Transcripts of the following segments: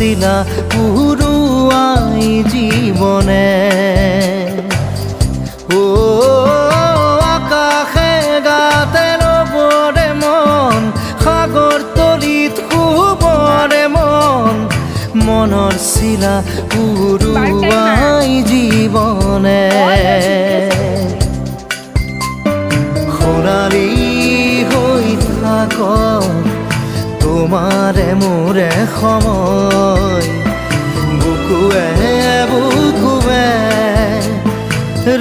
শিলা পুরুয়াই জীবনে ও আকাশে গাতে রবরে মন সাগর তলিত শুবরে মন মনৰ শিলা পুরুয়াই জীবনে সোণালী হৈ থাক তোমাৰে মোৰে সময় বুকুৱে বুকুৱে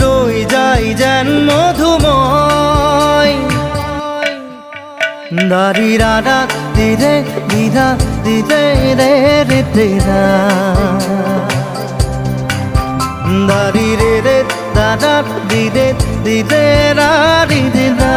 ৰৈ যায় যেন মধুময় দাৰি ৰাধা দিদে দিদা দিদে ৰে ৰে দিদা দাৰি ৰে ৰে দাদা দিদে দিদে ৰা দিদা